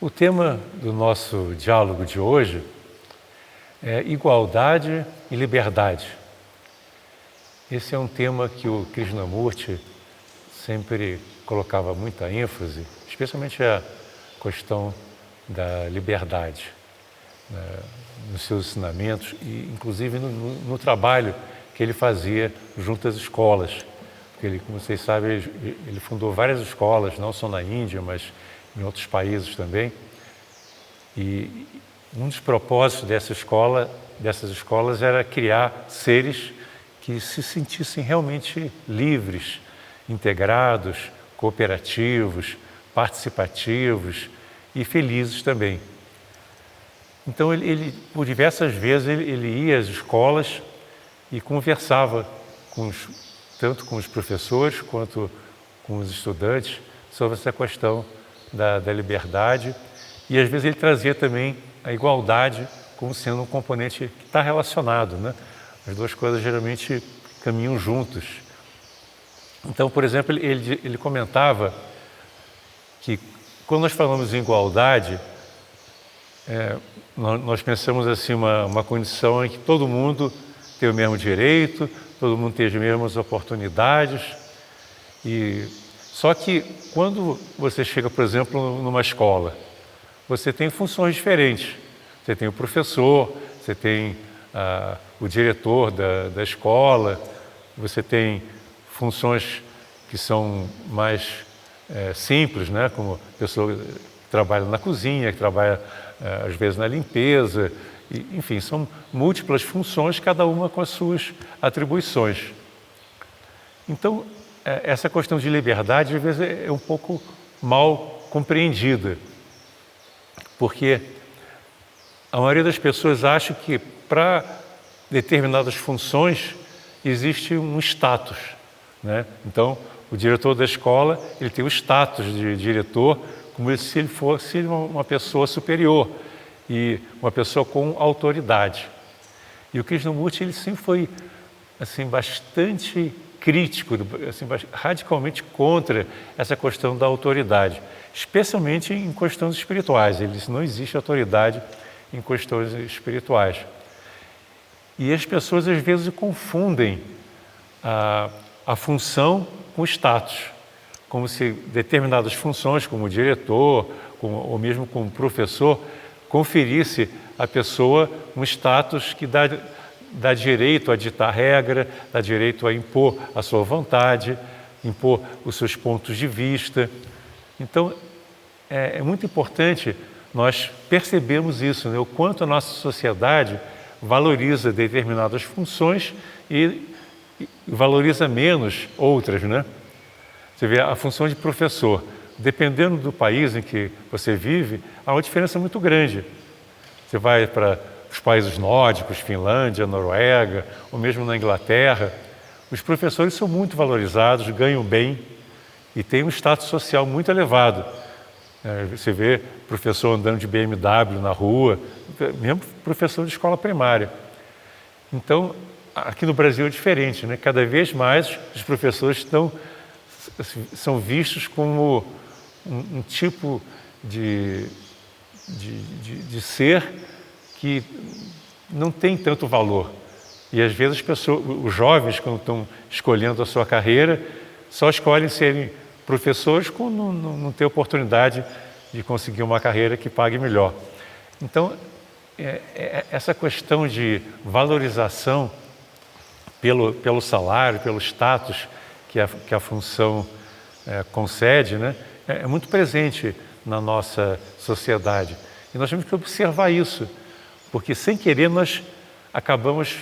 O tema do nosso diálogo de hoje é igualdade e liberdade. Esse é um tema que o Krishnamurti sempre colocava muita ênfase, especialmente a questão da liberdade, nos seus ensinamentos e inclusive no trabalho que ele fazia junto às escolas. Porque ele, como vocês sabem, ele fundou várias escolas, não só na Índia, mas em outros países também. E um dos propósitos dessas escolas era criar seres que se sentissem realmente livres, integrados, cooperativos, participativos e felizes também. Então, ele por diversas vezes, ele ia às escolas e conversava tanto com os professores quanto com os estudantes sobre essa questão da liberdade. E às vezes ele trazia também a igualdade como sendo um componente que está relacionado, né? As duas coisas geralmente caminham juntos. Então, por exemplo, ele comentava que quando nós falamos em igualdade, nós pensamos assim uma condição em que todo mundo tem o mesmo direito, todo mundo tem as mesmas oportunidades. Só que quando você chega, por exemplo, numa escola, você tem funções diferentes. Você tem o professor, você tem o diretor da escola, você tem funções que são mais simples, né? Como pessoa que trabalha na cozinha, que trabalha às vezes na limpeza, enfim, são múltiplas funções, cada uma com as suas atribuições. Então, essa questão de liberdade, às vezes, é um pouco mal compreendida, porque a maioria das pessoas acha que para determinadas funções existe um status, né? Então, o diretor da escola, ele tem o status de diretor, como se ele fosse uma pessoa superior e uma pessoa com autoridade. E o Krishnamurti, ele sempre foi assim, bastante crítico, assim, radicalmente contra essa questão da autoridade, especialmente em questões espirituais. Ele disse, não existe autoridade em questões espirituais. E as pessoas às vezes confundem a função com o status, como se determinadas funções, como diretor, ou mesmo como professor, conferisse à pessoa um status que dá direito a ditar regra, dá direito a impor a sua vontade, impor os seus pontos de vista. Então, é muito importante nós percebermos isso, né? O quanto a nossa sociedade valoriza determinadas funções e valoriza menos outras, né? Você vê a função de professor, dependendo do país em que você vive, há uma diferença muito grande. Você vai para os países nórdicos, Finlândia, Noruega, ou mesmo na Inglaterra, os professores são muito valorizados, ganham bem e têm um status social muito elevado. Você vê professor andando de BMW na rua, mesmo professor de escola primária. Então, aqui no Brasil é diferente, né? Cada vez mais os professores são vistos como um tipo de ser que não tem tanto valor. E às vezes os jovens, quando estão escolhendo a sua carreira, só escolhem serem professores quando não têm oportunidade de conseguir uma carreira que pague melhor. Então, essa questão de valorização pelo salário, pelo status que a função concede, né, é muito presente na nossa sociedade. E nós temos que observar isso, porque sem querer nós acabamos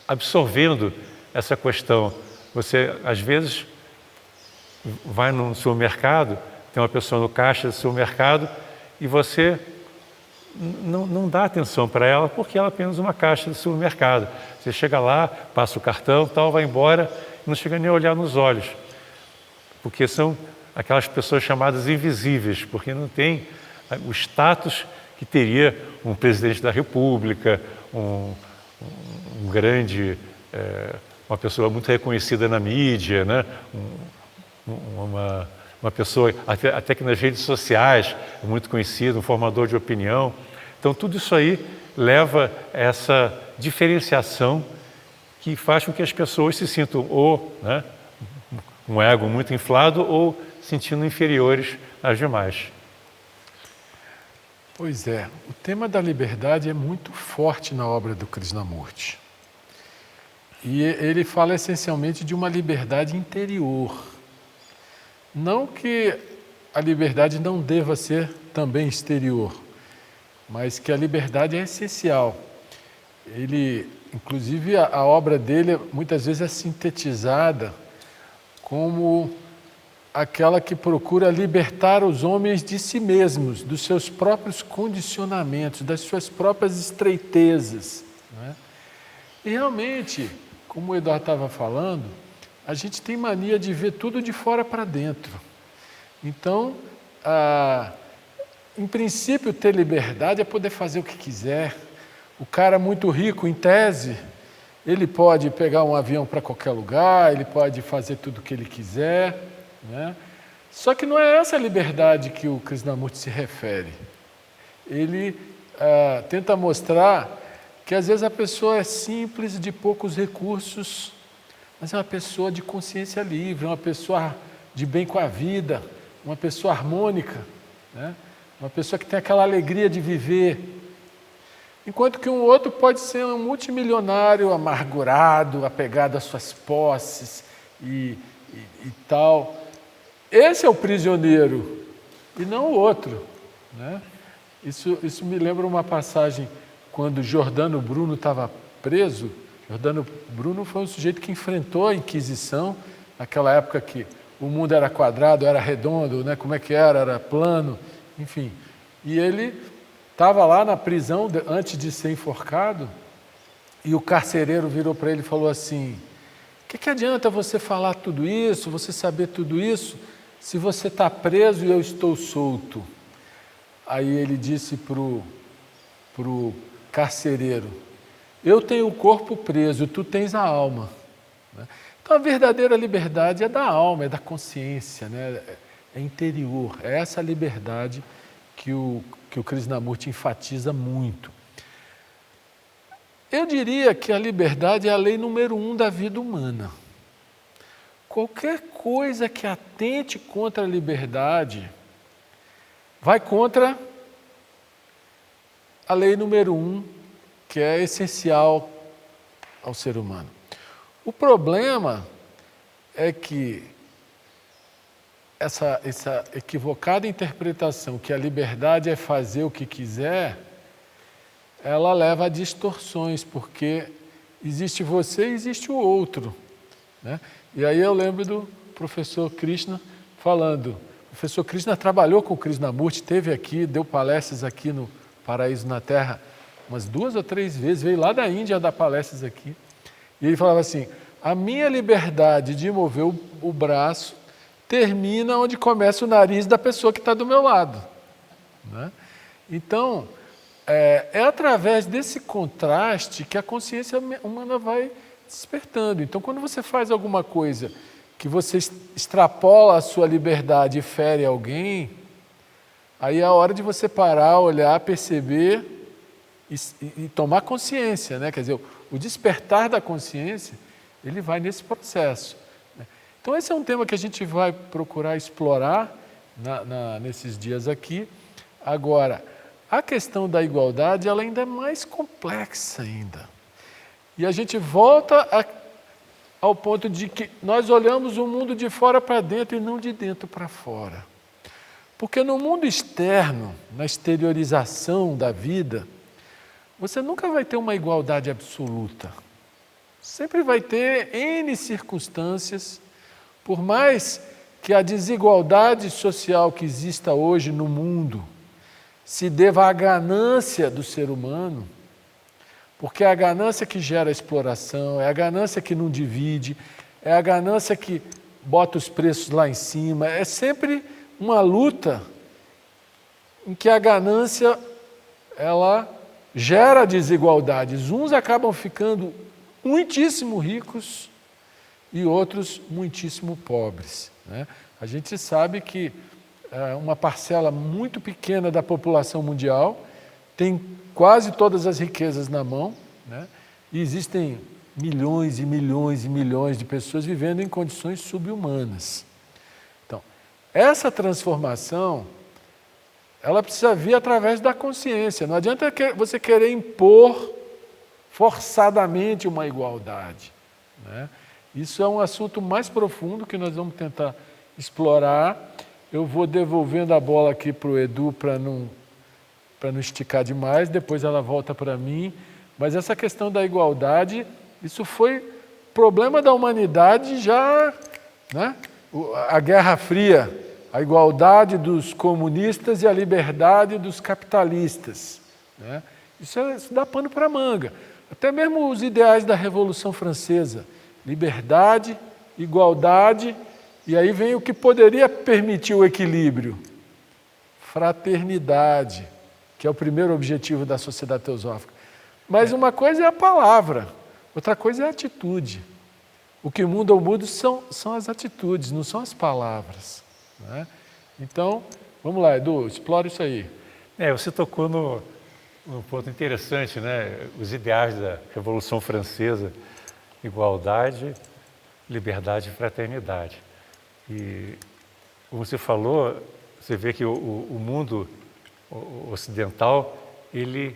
absorvendo essa questão. Você, às vezes, vai num supermercado, tem uma pessoa no caixa do supermercado e você não dá atenção para ela porque ela é apenas uma caixa de supermercado. Você chega lá, passa o cartão, tal, vai embora e não chega nem a olhar nos olhos, porque são aquelas pessoas chamadas invisíveis, porque não tem o status que teria um presidente da República, um grande, uma pessoa muito reconhecida na mídia, né? uma pessoa, até que nas redes sociais, é muito conhecido, um formador de opinião. Então, tudo isso aí leva a essa diferenciação que faz com que as pessoas se sintam ou, né, um ego muito inflado ou sentindo inferiores às demais. Pois é, o tema da liberdade é muito forte na obra do Krishnamurti. E ele fala essencialmente de uma liberdade interior. Não que a liberdade não deva ser também exterior, mas que a liberdade é essencial. Ele, inclusive, a obra dele muitas vezes é sintetizada como aquela que procura libertar os homens de si mesmos, dos seus próprios condicionamentos, das suas próprias estreitezas, né? E realmente, como o Eduardo estava falando, a gente tem mania de ver tudo de fora para dentro. Então, em princípio, ter liberdade é poder fazer o que quiser. O cara muito rico, em tese, ele pode pegar um avião para qualquer lugar, ele pode fazer tudo o que ele quiser, né? Só que não é essa a liberdade que o Krishnamurti se refere. Ele tenta mostrar que às vezes a pessoa é simples, de poucos recursos, mas é uma pessoa de consciência livre, uma pessoa de bem com a vida, uma pessoa harmônica, né? Uma pessoa que tem aquela alegria de viver. Enquanto que um outro pode ser um multimilionário amargurado, apegado às suas posses e tal. Esse é o prisioneiro e não o outro, né? Isso me lembra uma passagem quando Giordano Bruno estava preso. Giordano Bruno foi um sujeito que enfrentou a Inquisição, naquela época que o mundo era quadrado, era redondo, né? Como é que era? Era plano, enfim. E ele estava lá na prisão antes de ser enforcado e o carcereiro virou para ele e falou assim: o que adianta você falar tudo isso, você saber tudo isso, se você está preso e eu estou solto? Aí ele disse para o carcereiro: eu tenho o corpo preso, tu tens a alma. Então a verdadeira liberdade é da alma, é da consciência, né? É interior, é essa liberdade que o Krishnamurti enfatiza muito. Eu diria que a liberdade é a lei número 1 da vida humana. Qualquer coisa que atente contra a liberdade vai contra a lei número 1, que é essencial ao ser humano. O problema é que essa equivocada interpretação que a liberdade é fazer o que quiser, ela leva a distorções, porque existe você e existe o outro, né? E aí eu lembro do professor Krishna falando. O professor Krishna trabalhou com o Krishnamurti, esteve aqui, deu palestras aqui no Paraíso na Terra umas 2 ou 3 vezes, veio lá da Índia dar palestras aqui. E ele falava assim: a minha liberdade de mover o braço termina onde começa o nariz da pessoa que está do meu lado, né? Então, é através desse contraste que a consciência humana vai despertando. Então, quando você faz alguma coisa que você extrapola a sua liberdade e fere alguém, aí é a hora de você parar, olhar, perceber e tomar consciência, né? Quer dizer, o despertar da consciência, ele vai nesse processo. Então, esse é um tema que a gente vai procurar explorar nesses dias aqui. Agora, a questão da igualdade, ela ainda é mais complexa ainda. E a gente volta ao ponto de que nós olhamos o mundo de fora para dentro e não de dentro para fora. Porque no mundo externo, na exteriorização da vida, você nunca vai ter uma igualdade absoluta. Sempre vai ter N circunstâncias. Por mais que a desigualdade social que exista hoje no mundo se deva à ganância do ser humano, porque é a ganância que gera a exploração, é a ganância que não divide, é a ganância que bota os preços lá em cima, é sempre uma luta em que a ganância ela gera desigualdades. Uns acabam ficando muitíssimo ricos e outros muitíssimo pobres, né? A gente sabe que uma parcela muito pequena da população mundial tem quase todas as riquezas na mão, né? E existem milhões e milhões e milhões de pessoas vivendo em condições subhumanas. Então, essa transformação, ela precisa vir através da consciência. Não adianta você querer impor forçadamente uma igualdade, né? Isso é um assunto mais profundo que nós vamos tentar explorar. Eu vou devolvendo a bola aqui para o Edu para não esticar demais, depois ela volta para mim. Mas essa questão da igualdade, isso foi problema da humanidade já, né? A Guerra Fria, a igualdade dos comunistas e a liberdade dos capitalistas, né? Isso dá pano para manga. Até mesmo os ideais da Revolução Francesa, liberdade, igualdade, e aí vem o que poderia permitir o equilíbrio, fraternidade, que é o primeiro objetivo da sociedade teosófica. Mas uma coisa é a palavra, outra coisa é a atitude. O que muda o mundo são as atitudes, não são as palavras, né? Então, vamos lá, Edu, explora isso aí. Você tocou num ponto interessante, né? Os ideais da Revolução Francesa, igualdade, liberdade e fraternidade. E, como você falou, você vê que o mundo ocidental, ele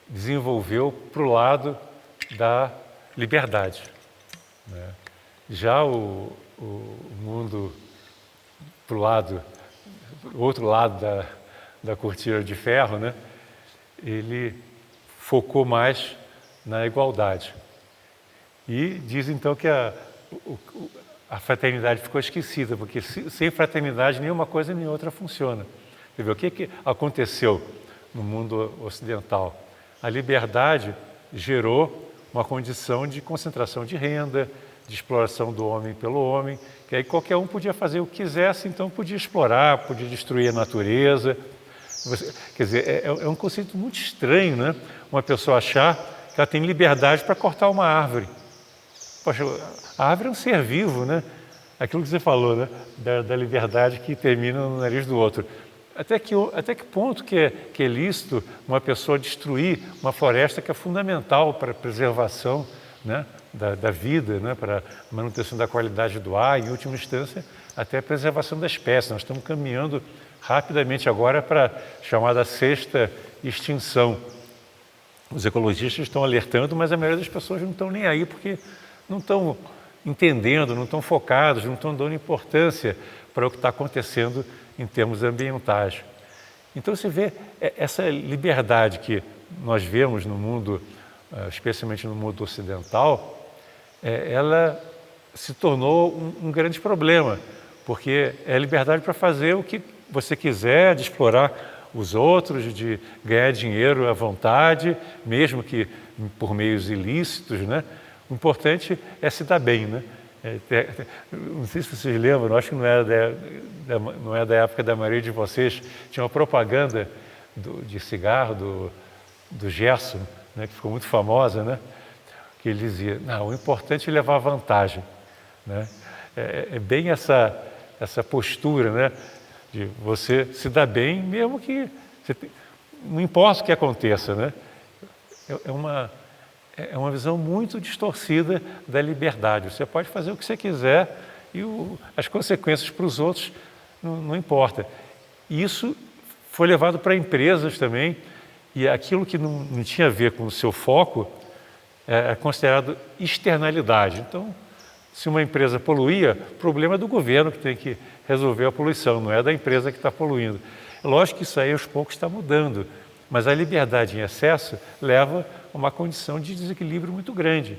desenvolveu para o lado da liberdade, né? Já o mundo para o outro lado da cortina de ferro, né? Ele focou mais na igualdade. E diz então que a fraternidade ficou esquecida, porque sem fraternidade nenhuma coisa nem outra funciona. Você vê, o que aconteceu no mundo ocidental? A liberdade gerou uma condição de concentração de renda, de exploração do homem pelo homem, que aí qualquer um podia fazer o que quisesse, então podia explorar, podia destruir a natureza. Quer dizer, é um conceito muito estranho, né? Uma pessoa achar que ela tem liberdade para cortar uma árvore. Poxa, a árvore é um ser vivo, né? Aquilo que você falou, né? Da liberdade que termina no nariz do outro. Até que ponto que é lícito uma pessoa destruir uma floresta que é fundamental para a preservação, né, da vida, né, para a manutenção da qualidade do ar, em última instância, até a preservação da espécie. Nós estamos caminhando rapidamente agora para a chamada sexta extinção. Os ecologistas estão alertando, mas a maioria das pessoas não estão nem aí, porque não estão entendendo, não estão focados, não estão dando importância para o que está acontecendo em termos ambientais. Então você vê essa liberdade que nós vemos no mundo, especialmente no mundo ocidental, ela se tornou um grande problema, porque é a liberdade para fazer o que você quiser, de explorar os outros, de ganhar dinheiro à vontade, mesmo que por meios ilícitos, né? O importante é se dar bem, né? Não sei se vocês lembram, acho que não é da época da maioria de vocês, tinha uma propaganda de cigarro do Gerson, né, que ficou muito famosa, né, que ele dizia, não, o importante é levar vantagem, né? É bem essa postura, né, de você se dar bem, mesmo que não importa o que aconteça, né? É uma visão muito distorcida da liberdade. Você pode fazer o que você quiser e as consequências para os outros não importa. E isso foi levado para empresas também, e aquilo que não tinha a ver com o seu foco é considerado externalidade. Então, se uma empresa poluía, o problema é do governo que tem que resolver a poluição, não é da empresa que está poluindo. Lógico que isso aí aos poucos está mudando, mas a liberdade em excesso leva a uma condição de desequilíbrio muito grande.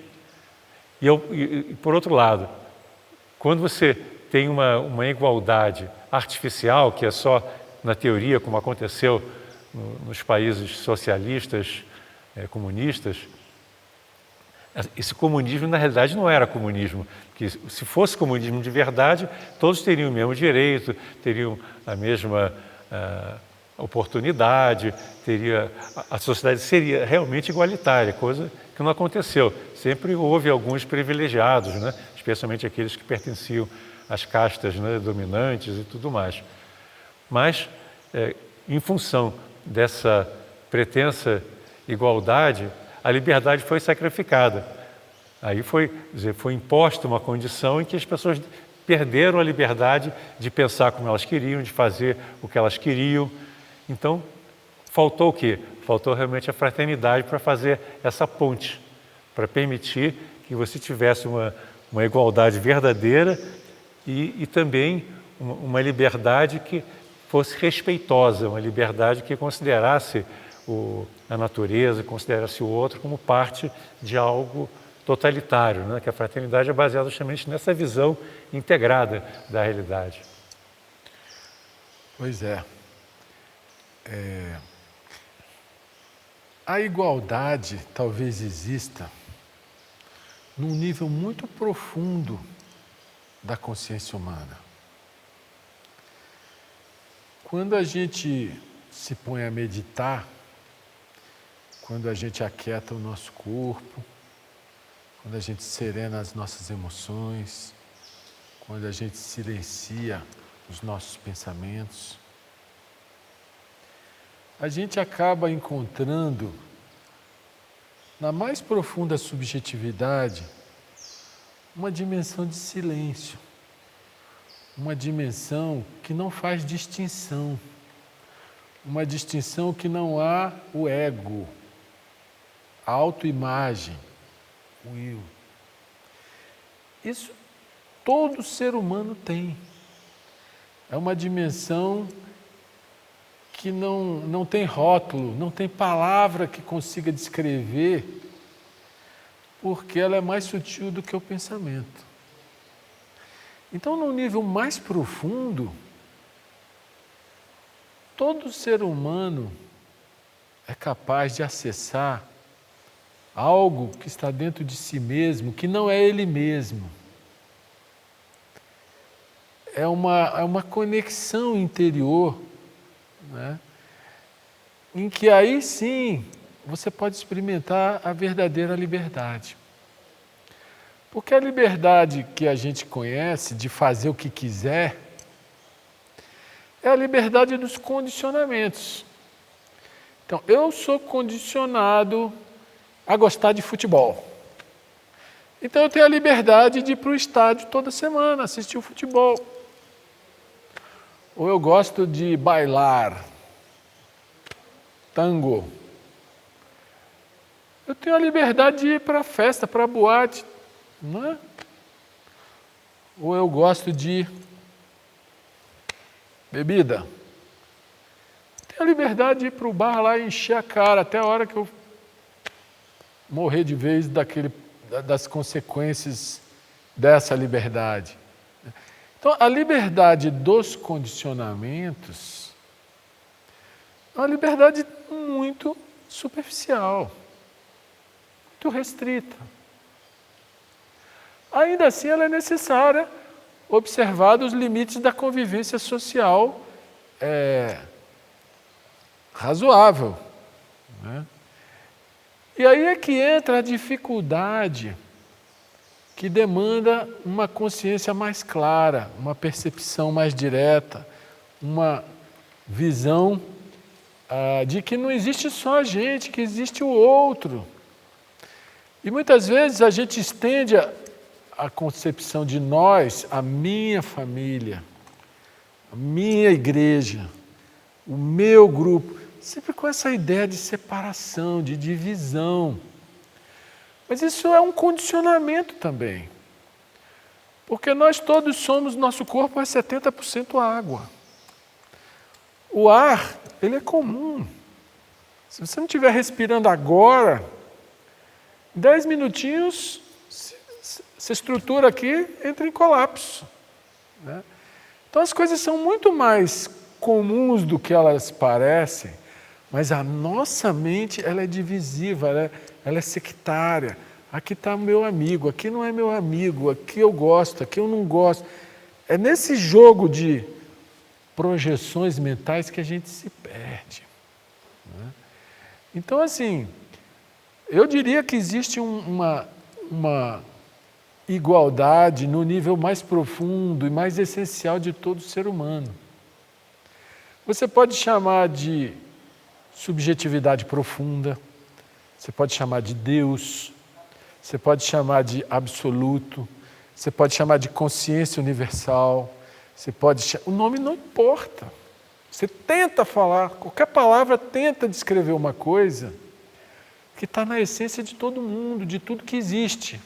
E por outro lado, quando você tem uma igualdade artificial, que é só na teoria, como aconteceu nos países socialistas, comunistas, esse comunismo na realidade não era comunismo, porque se fosse comunismo de verdade, todos teriam o mesmo direito, teriam a mesma oportunidade, a sociedade seria realmente igualitária, coisa que que não aconteceu. Sempre houve alguns privilegiados, né? Especialmente aqueles que pertenciam às castas, né, dominantes e tudo mais. Mas, em função dessa pretensa igualdade, a liberdade foi sacrificada. Aí foi imposta uma condição em que as pessoas perderam a liberdade de pensar como elas queriam, de fazer o que elas queriam. Então, faltou o quê? Faltou realmente a fraternidade para fazer essa ponte, para permitir que você tivesse uma igualdade verdadeira e também uma liberdade que fosse respeitosa, uma liberdade que considerasse a natureza, considerasse o outro como parte de algo totalitário, né? Que a fraternidade é baseada justamente nessa visão integrada da realidade. Pois é. A igualdade talvez exista num nível muito profundo da consciência humana. Quando a gente se põe a meditar, quando a gente aquieta o nosso corpo, quando a gente serena as nossas emoções, quando a gente silencia os nossos pensamentos, a gente acaba encontrando, na mais profunda subjetividade, uma dimensão de silêncio, uma dimensão que não faz distinção, uma distinção que não há o ego, a autoimagem, o eu. Isso todo ser humano tem. É uma dimensão que não tem rótulo, não tem palavra que consiga descrever, porque ela é mais sutil do que o pensamento. Então, no nível mais profundo, todo ser humano é capaz de acessar algo que está dentro de si mesmo, que não é ele mesmo. É uma conexão interior, né? Em que aí sim você pode experimentar a verdadeira liberdade. Porque a liberdade que a gente conhece de fazer o que quiser é a liberdade dos condicionamentos. Então, eu sou condicionado a gostar de futebol. Então, eu tenho a liberdade de ir para o estádio toda semana, assistir o futebol. Ou eu gosto de bailar, tango. Eu tenho a liberdade de ir para a festa, para a boate, não é? Ou eu gosto de bebida. Tenho a liberdade de ir para o bar lá e encher a cara até a hora que eu morrer de vez das consequências dessa liberdade. Então, a liberdade dos condicionamentos é uma liberdade muito superficial, muito restrita. Ainda assim, ela é necessária, observados os limites da convivência social razoável, né? E aí é que entra a dificuldade que demanda uma consciência mais clara, uma percepção mais direta, uma visão de que não existe só a gente, que existe o outro. E muitas vezes a gente estende a concepção de nós, a minha família, a minha igreja, o meu grupo, sempre com essa ideia de separação, de divisão. Mas isso é um condicionamento também. Porque nós todos somos, nosso corpo é 70% água. O ar, ele é comum. Se você não estiver respirando agora, 10 minutinhos, essa estrutura aqui entra em colapso, né? Então as coisas são muito mais comuns do que elas parecem, mas a nossa mente ela é divisiva, ela é sectária. Aqui está o meu amigo, aqui não é meu amigo, aqui eu gosto, aqui eu não gosto. É nesse jogo de projeções mentais que a gente se perde, né? Então, assim, Eu diria que existe uma igualdade no nível mais profundo e mais essencial de todo ser humano. Você pode chamar de subjetividade profunda, você pode chamar de Deus, você pode chamar de absoluto, você pode chamar de consciência universal, o nome não importa. Você tenta falar, qualquer palavra tenta descrever uma coisa que está na essência de todo mundo, de tudo que existe.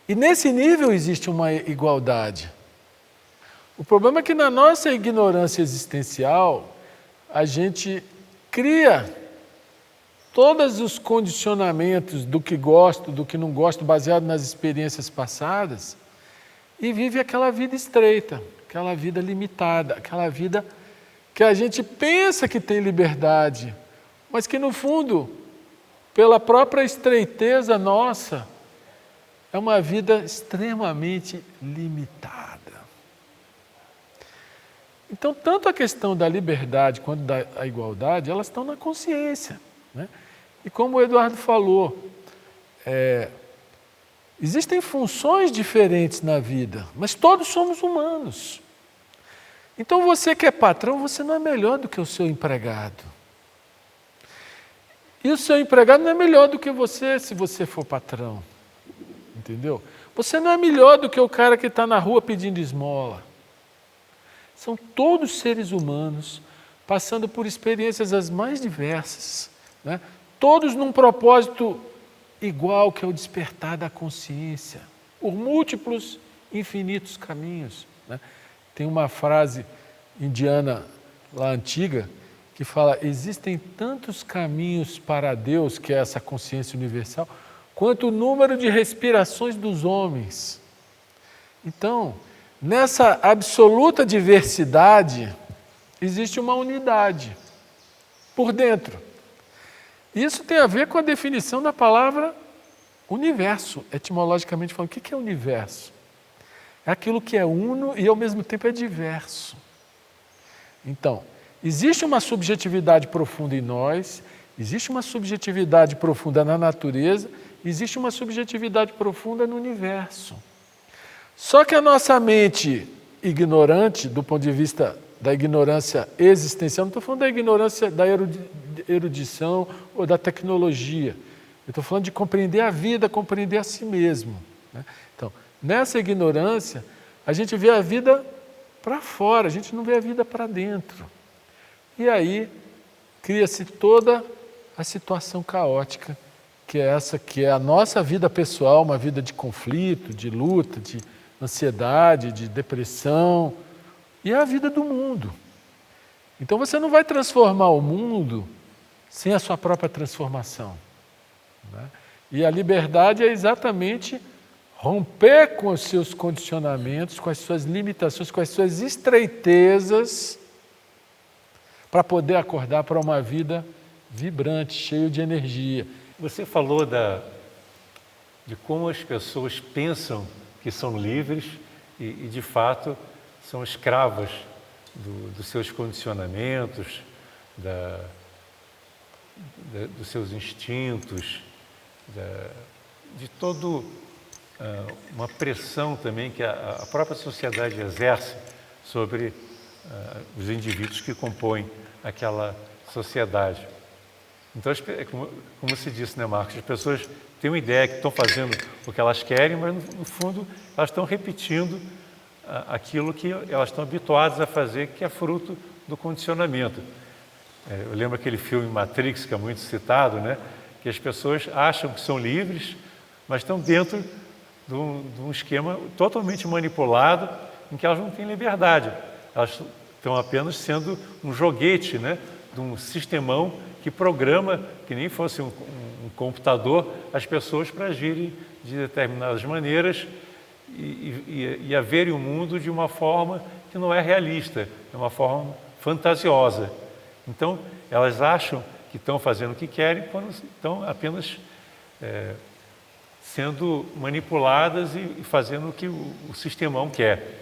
E nesse nível existe uma igualdade. O problema é que na nossa ignorância existencial, a gente cria todos os condicionamentos do que gosto, do que não gosto, baseado nas experiências passadas, e vive aquela vida estreita, aquela vida limitada, aquela vida que a gente pensa que tem liberdade, mas que no fundo, pela própria estreiteza nossa, é uma vida extremamente limitada. Então, tanto a questão da liberdade quanto da igualdade, elas estão na consciência, né? E como o Eduardo falou, existem funções diferentes na vida, mas todos somos humanos. Então, você que é patrão, você não é melhor do que o seu empregado. E o seu empregado não é melhor do que você, se você for patrão. Entendeu? Você não é melhor do que o cara que está na rua pedindo esmola. São todos seres humanos, passando por experiências as mais diversas, né? Todos num propósito igual, que é o despertar da consciência, por múltiplos, infinitos caminhos, né? Tem uma frase indiana lá antiga que fala: existem tantos caminhos para Deus, que é essa consciência universal, quanto o número de respirações dos homens. Então, nessa absoluta diversidade, existe uma unidade por dentro. Isso tem a ver com a definição da palavra universo, etimologicamente falando. O que é universo? É aquilo que é uno e ao mesmo tempo é diverso. Então, existe uma subjetividade profunda em nós, existe uma subjetividade profunda na natureza, existe uma subjetividade profunda no universo. Só que a nossa mente ignorante, do ponto de vista da ignorância existencial, não estou falando da ignorância da erudição ou da tecnologia, eu estou falando de compreender a vida, compreender a si mesmo, né? Então, nessa ignorância, a gente vê a vida para fora, a gente não vê a vida para dentro. E aí cria-se toda a situação caótica, que é essa, que é a nossa vida pessoal, uma vida de conflito, de luta, de ansiedade, de depressão, e é a vida do mundo. Então você não vai transformar o mundo sem a sua própria transformação, né? E a liberdade é exatamente romper com os seus condicionamentos, com as suas limitações, com as suas estreitezas, para poder acordar para uma vida vibrante, cheia de energia. Você falou de como as pessoas pensam que são livres e de fato, são escravas dos seus condicionamentos, dos seus instintos, de toda uma pressão também que a própria sociedade exerce sobre os indivíduos que compõem aquela sociedade. Então, como se disse, né, Marcos, as pessoas têm uma ideia que estão fazendo o que elas querem, mas no fundo elas estão repetindo aquilo que elas estão habituadas a fazer, que é fruto do condicionamento. Eu lembro aquele filme Matrix, que é muito citado, né, que as pessoas acham que são livres, mas estão dentro de um esquema totalmente manipulado, em que elas não têm liberdade. Elas estão apenas sendo um joguete, né, de um sistemão que programa, que nem fosse um computador, as pessoas para agirem de determinadas maneiras e a verem o mundo de uma forma que não é realista, é uma forma fantasiosa. Então, elas acham que estão fazendo o que querem quando estão apenas sendo manipuladas e fazendo o que o sistemão quer.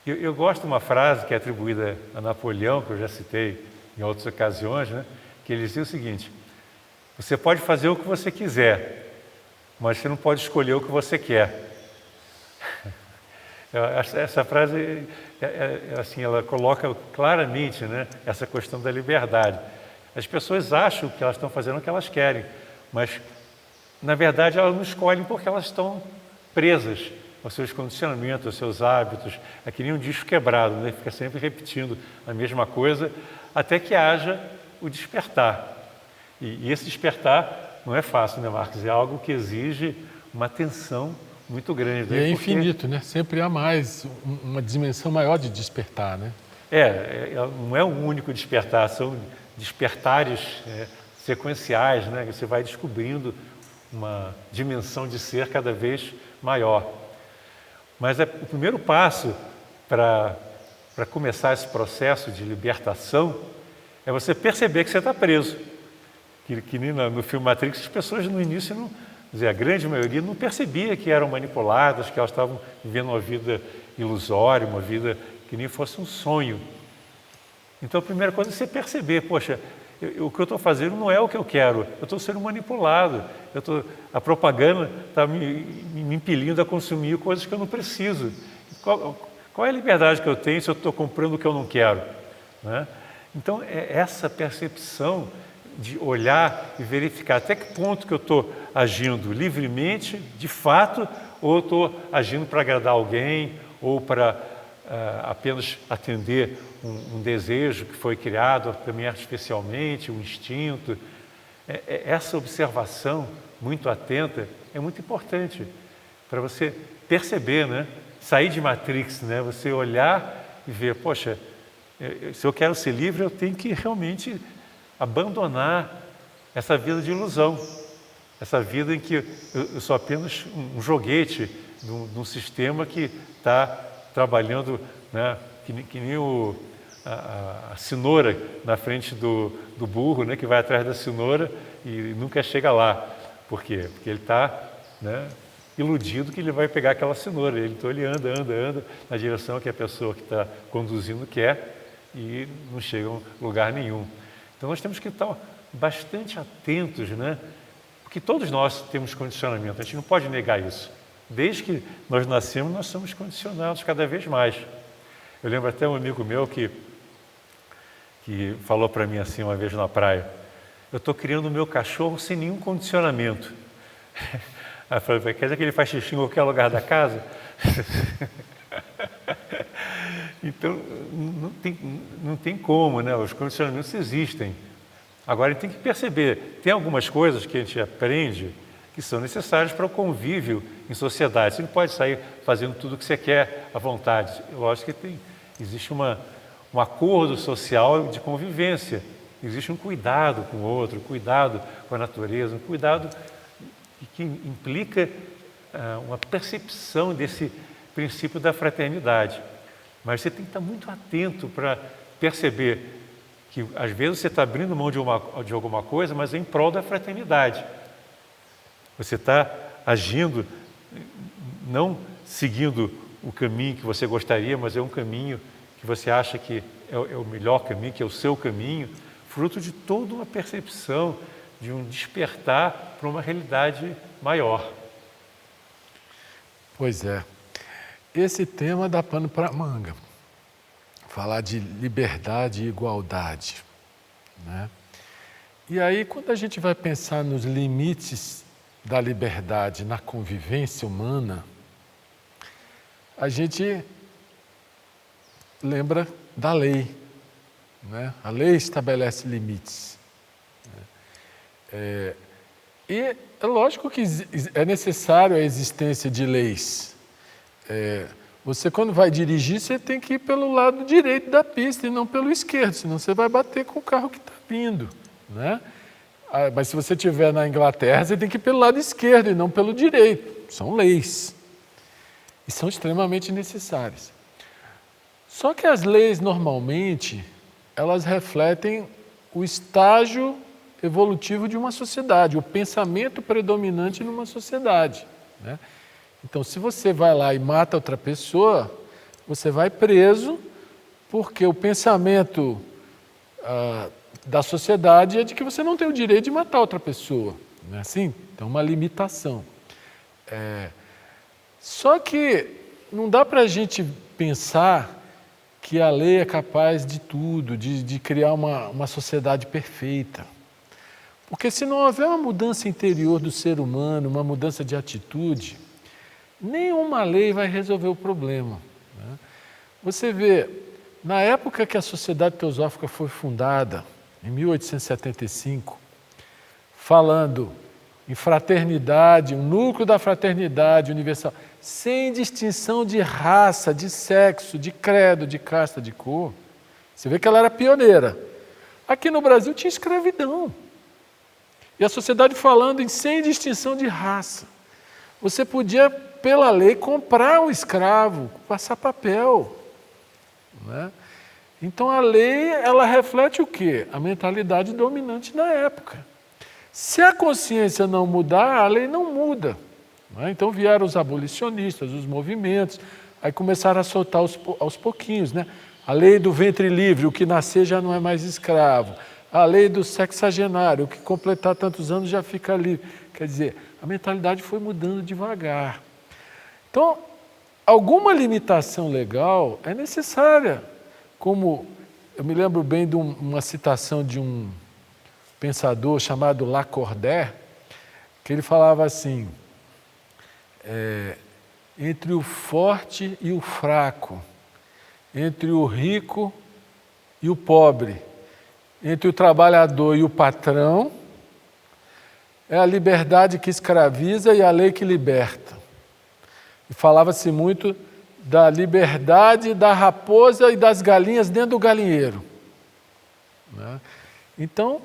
Eu gosto de uma frase que é atribuída a Napoleão, que eu já citei em outras ocasiões, né, que ele dizia o seguinte: Você pode fazer o que você quiser, mas você não pode escolher o que você quer. Essa frase, assim, ela coloca claramente, né, essa questão da liberdade. As pessoas acham que elas estão fazendo o que elas querem, mas, na verdade, elas não escolhem porque elas estão presas aos seus condicionamentos, aos seus hábitos. É que nem um disco quebrado, né? Fica sempre repetindo a mesma coisa, até que haja o despertar. E esse despertar não é fácil, né, Marcos? É algo que exige uma atenção muito grande. E é infinito, né? Sempre há mais, uma dimensão maior de despertar, né? Não é um único despertar, são despertares sequenciais, né? Você vai descobrindo uma dimensão de ser cada vez maior. Mas o primeiro passo para começar esse processo de libertação é você perceber que você está preso. Que nem no filme Matrix, as pessoas no início, a grande maioria, não percebia que eram manipuladas, que elas estavam vivendo uma vida ilusória, uma vida que nem fosse um sonho. Então, a primeira coisa é você perceber, poxa, o que eu estou fazendo não é o que eu quero, eu estou sendo manipulado, a propaganda está me impelindo a consumir coisas que eu não preciso. Qual é a liberdade que eu tenho se eu estou comprando o que eu não quero? Né? Então, é essa percepção de olhar e verificar até que ponto que eu estou agindo livremente, de fato, ou estou agindo para agradar alguém, ou para apenas atender um desejo que foi criado também artificialmente, um instinto. Essa observação muito atenta é muito importante para você perceber, né? Sair de Matrix, né? Você olhar e ver, poxa, se eu quero ser livre, eu tenho que realmente abandonar essa vida de ilusão, essa vida em que eu sou apenas um joguete de um sistema que está trabalhando, né, que nem a cenoura na frente do burro, né, que vai atrás da cenoura e nunca chega lá. Por quê? Porque ele está, né, iludido que ele vai pegar aquela cenoura. Então ele anda na direção que a pessoa que está conduzindo quer e não chega a lugar nenhum. Então nós temos que estar bastante atentos, né? Porque todos nós temos condicionamento, a gente não pode negar isso. Desde que nós nascemos, nós somos condicionados cada vez mais. Eu lembro até um amigo meu que falou para mim assim uma vez na praia: eu estou criando o meu cachorro sem nenhum condicionamento. Aí eu falei: quer dizer que ele faz xixi em qualquer lugar da casa? Então, não tem como, né? Os condicionamentos existem. Agora, a gente tem que perceber, tem algumas coisas que a gente aprende que são necessárias para o convívio em sociedade. Você não pode sair fazendo tudo o que você quer à vontade. Lógico que existe um acordo social de convivência, existe um cuidado com o outro, um cuidado com a natureza, um cuidado que implica uma percepção desse princípio da fraternidade. Mas você tem que estar muito atento para perceber que, às vezes, você está abrindo mão de alguma coisa, mas é em prol da fraternidade. Você está agindo, não seguindo o caminho que você gostaria, mas é um caminho que você acha que é o melhor caminho, que é o seu caminho, fruto de toda uma percepção, de um despertar para uma realidade maior. Pois é. Esse tema dá pano para manga. Falar de liberdade e igualdade, né? E aí, quando a gente vai pensar nos limites da liberdade na convivência humana, a gente lembra da lei, né? A lei estabelece limites. E é lógico que é necessário a existência de leis. Você, quando vai dirigir, você tem que ir pelo lado direito da pista e não pelo esquerdo, senão você vai bater com o carro que está vindo, né? Mas se você estiver na Inglaterra, você tem que ir pelo lado esquerdo e não pelo direito. São leis. E são extremamente necessárias. Só que as leis, normalmente, elas refletem o estágio evolutivo de uma sociedade, o pensamento predominante numa sociedade, né? Então, se você vai lá e mata outra pessoa, você vai preso porque o pensamento da sociedade é de que você não tem o direito de matar outra pessoa. Não é assim? Então, uma limitação. Só que não dá para a gente pensar que a lei é capaz de tudo, de criar uma sociedade perfeita. Porque se não houver uma mudança interior do ser humano, uma mudança de atitude, nenhuma lei vai resolver o problema. Né? Você vê, na época que a Sociedade Teosófica foi fundada, em 1875, falando em fraternidade, um núcleo da fraternidade universal, sem distinção de raça, de sexo, de credo, de casta, de cor. Você vê que ela era pioneira. Aqui no Brasil tinha escravidão. E a sociedade falando em sem distinção de raça. Você podia, pela lei, comprar um escravo, passar papel. Né? Então a lei, ela reflete o quê? A mentalidade dominante na época. Se a consciência não mudar, a lei não muda. Né? Então vieram os abolicionistas, os movimentos, aí começaram a soltar aos pouquinhos. Né? A lei do ventre livre, o que nascer já não é mais escravo. A lei do sexagenário, o que completar tantos anos já fica livre. Quer dizer, a mentalidade foi mudando devagar. Então, alguma limitação legal é necessária. Como eu me lembro bem de uma citação de um pensador chamado Lacordaire, que ele falava assim, entre o forte e o fraco, entre o rico e o pobre, entre o trabalhador e o patrão, é a liberdade que escraviza e a lei que liberta. E falava-se muito da liberdade da raposa e das galinhas dentro do galinheiro. Né? Então,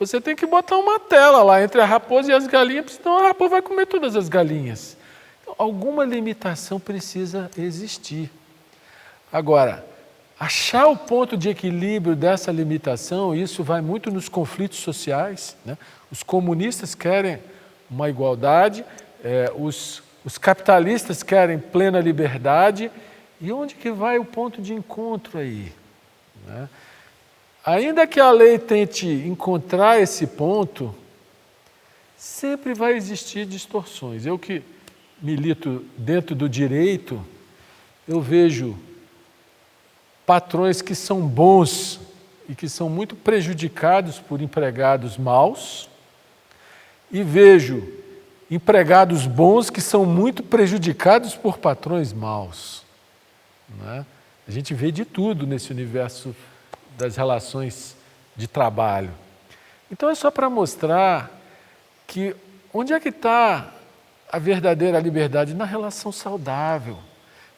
você tem que botar uma tela lá entre a raposa e as galinhas, senão a raposa vai comer todas as galinhas. Então, alguma limitação precisa existir. Agora, achar o ponto de equilíbrio dessa limitação, isso vai muito nos conflitos sociais. Né? Os comunistas querem uma igualdade, os capitalistas querem plena liberdade. E onde que vai o ponto de encontro aí? Né? Ainda que a lei tente encontrar esse ponto, sempre vai existir distorções. Eu que milito dentro do direito, eu vejo patrões que são bons e que são muito prejudicados por empregados maus, e vejo empregados bons que são muito prejudicados por patrões maus. Né? A gente vê de tudo nesse universo das relações de trabalho. Então é só para mostrar que onde é que está a verdadeira liberdade? Na relação saudável,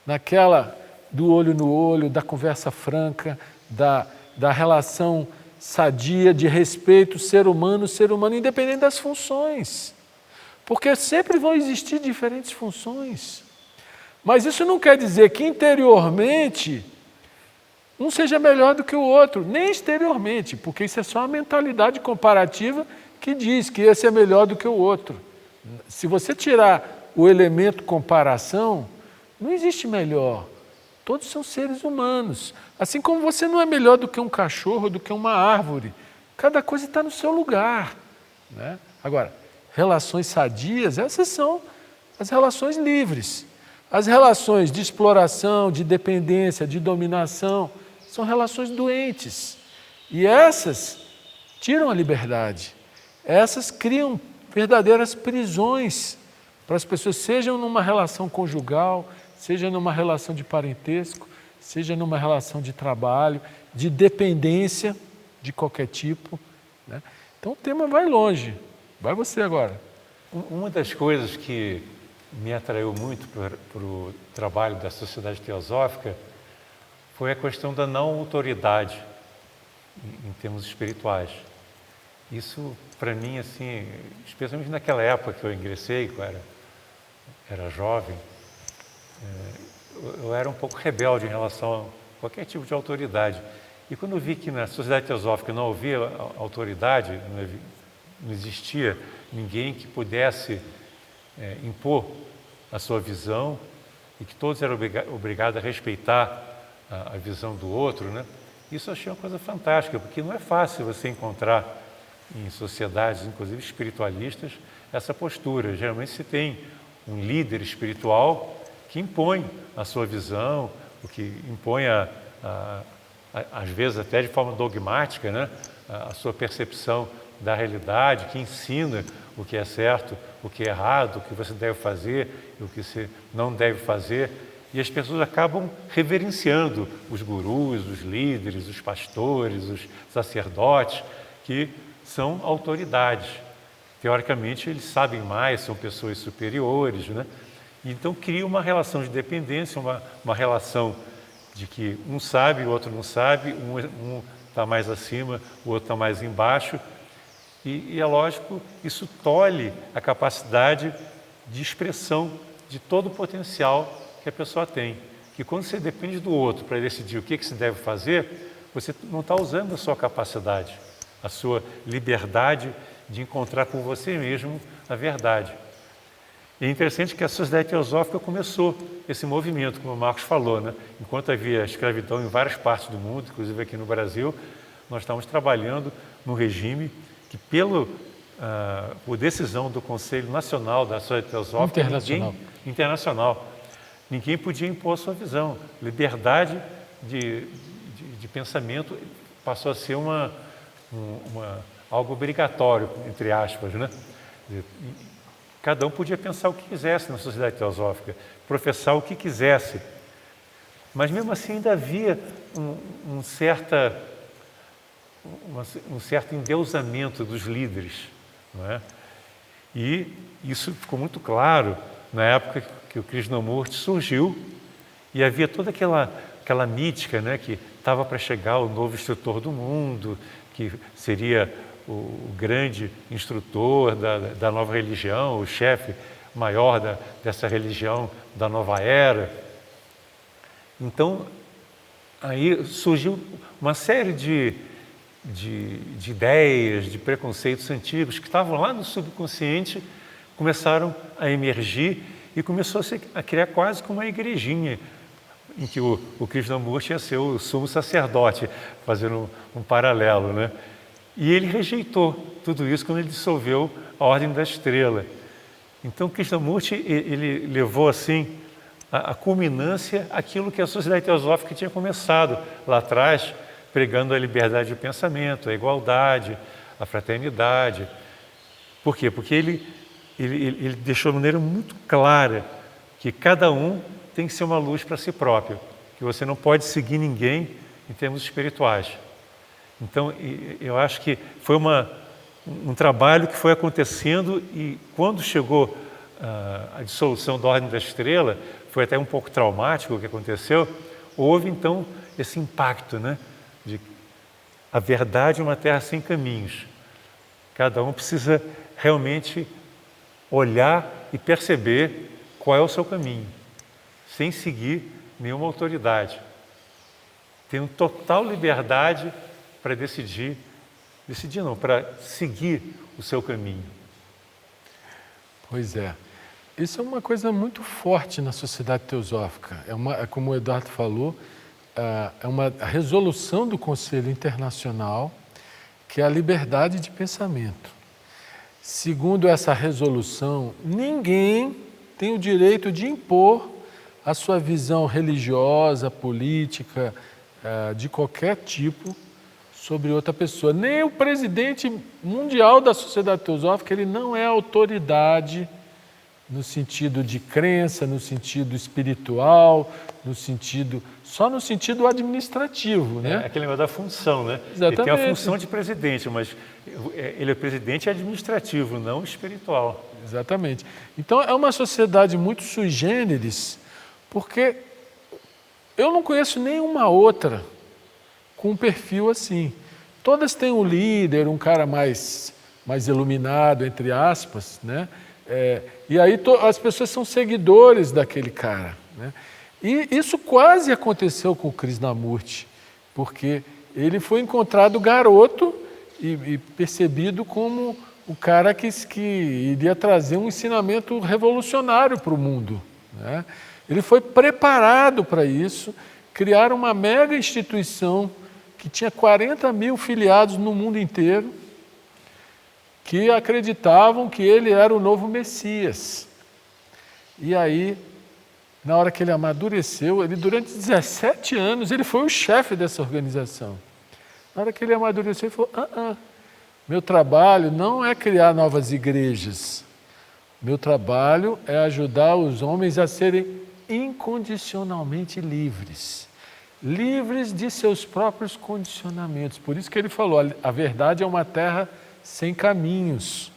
naquela do olho no olho, da conversa franca, da relação sadia, de respeito, ser humano, independente das funções. Porque sempre vão existir diferentes funções. Mas isso não quer dizer que interiormente um seja melhor do que o outro, nem exteriormente, porque isso é só uma mentalidade comparativa que diz que esse é melhor do que o outro. Se você tirar o elemento comparação, não existe melhor. Todos são seres humanos. Assim como você não é melhor do que um cachorro, do que uma árvore. Cada coisa está no seu lugar. Né? Agora, relações sadias, essas são as relações livres. As relações de exploração, de dependência, de dominação, são relações doentes. E essas tiram a liberdade. Essas criam verdadeiras prisões para as pessoas, sejam numa relação conjugal, seja numa relação de parentesco, seja numa relação de trabalho, de dependência de qualquer tipo. Né? Então o tema vai longe. Vai você agora. Uma das coisas que me atraiu muito para o trabalho da Sociedade Teosófica foi a questão da não autoridade em termos espirituais. Isso, para mim, assim, especialmente naquela época que eu ingressei, que eu era jovem, eu era um pouco rebelde em relação a qualquer tipo de autoridade. E quando eu vi que na Sociedade Teosófica não havia autoridade, não existia ninguém que pudesse impor a sua visão e que todos eram obrigados a respeitar a visão do outro, né? Isso eu achei uma coisa fantástica, porque não é fácil você encontrar em sociedades, inclusive espiritualistas, essa postura. Geralmente se tem um líder espiritual que impõe a sua visão, o que impõe, às vezes até de forma dogmática, né, a sua percepção da realidade, que ensina o que é certo, o que é errado, o que você deve fazer e o que você não deve fazer. E as pessoas acabam reverenciando os gurus, os líderes, os pastores, os sacerdotes, que são autoridades. Teoricamente, eles sabem mais, são pessoas superiores, né? Então, cria uma relação de dependência, uma relação de que um sabe, o outro não sabe, um está mais acima, o outro está mais embaixo. E é lógico, isso tolhe a capacidade de expressão de todo o potencial que a pessoa tem. Que quando você depende do outro para decidir o que se deve fazer, você não está usando a sua capacidade, a sua liberdade de encontrar com você mesmo a verdade. E é interessante que a Sociedade Teosófica começou esse movimento, como o Marcos falou, né? Enquanto havia escravidão em várias partes do mundo, inclusive aqui no Brasil, nós estávamos trabalhando num regime que, por decisão do Conselho Nacional da Sociedade Teosófica, internacional, ninguém podia impor a sua visão. Liberdade de pensamento passou a ser algo obrigatório, entre aspas, né? Cada um podia pensar o que quisesse na Sociedade Teosófica, professar o que quisesse. Mas mesmo assim ainda havia um certo endeusamento dos líderes, não é? E isso ficou muito claro na época que o Krishnamurti surgiu e havia toda aquela mítica, né, que estava para chegar o novo instrutor do mundo, que seria o grande instrutor da nova religião, o chefe maior dessa religião da nova era. Então, aí surgiu uma série de ideias, de preconceitos antigos que estavam lá no subconsciente, começaram a emergir e começou a criar quase como uma igrejinha, em que o Krishnamurti ia ser o sumo sacerdote, fazendo um paralelo, né? E ele rejeitou tudo isso quando ele dissolveu a Ordem da Estrela. Então, Krishnamurti, ele levou assim a culminância aquilo que a Sociedade Teosófica tinha começado lá atrás, pregando a liberdade de pensamento, a igualdade, a fraternidade. Por quê? Porque ele deixou de maneira muito clara que cada um tem que ser uma luz para si próprio, que você não pode seguir ninguém em termos espirituais. Então, eu acho que foi um trabalho que foi acontecendo e quando chegou a dissolução da Ordem da Estrela, foi até um pouco traumático o que aconteceu, houve então esse impacto, né, de a verdade é uma terra sem caminhos. Cada um precisa realmente olhar e perceber qual é o seu caminho, sem seguir nenhuma autoridade, tendo total liberdade para decidir não, para seguir o seu caminho. Pois é. Isso é uma coisa muito forte na Sociedade Teosófica. Como o Eduardo falou, é uma resolução do Conselho Internacional, que é a liberdade de pensamento. Segundo essa resolução, ninguém tem o direito de impor a sua visão religiosa, política, de qualquer tipo, sobre outra pessoa. Nem o presidente mundial da Sociedade Teosófica, ele não é autoridade no sentido de crença, no sentido espiritual, só no sentido administrativo, né? É aquele negócio da função, né? Exatamente. Ele tem a função de presidente, mas ele é presidente administrativo, não espiritual. Exatamente. Então é uma sociedade muito sui generis, porque eu não conheço nenhuma outra com um perfil assim. Todas têm um líder, um cara mais iluminado, entre aspas, né? E aí as pessoas são seguidores daquele cara, né? E isso quase aconteceu com o Krishnamurti, porque ele foi encontrado garoto e percebido como o cara que iria trazer um ensinamento revolucionário para o mundo, né? Ele foi preparado para isso, criaram uma mega instituição que tinha 40 mil filiados no mundo inteiro que acreditavam que ele era o novo Messias. E aí, na hora que ele amadureceu, ele durante 17 anos, ele foi o chefe dessa organização. Na hora que ele amadureceu, ele falou, meu trabalho não é criar novas igrejas. Meu trabalho é ajudar os homens a serem incondicionalmente livres. Livres de seus próprios condicionamentos. Por isso que ele falou, a verdade é uma terra sem caminhos.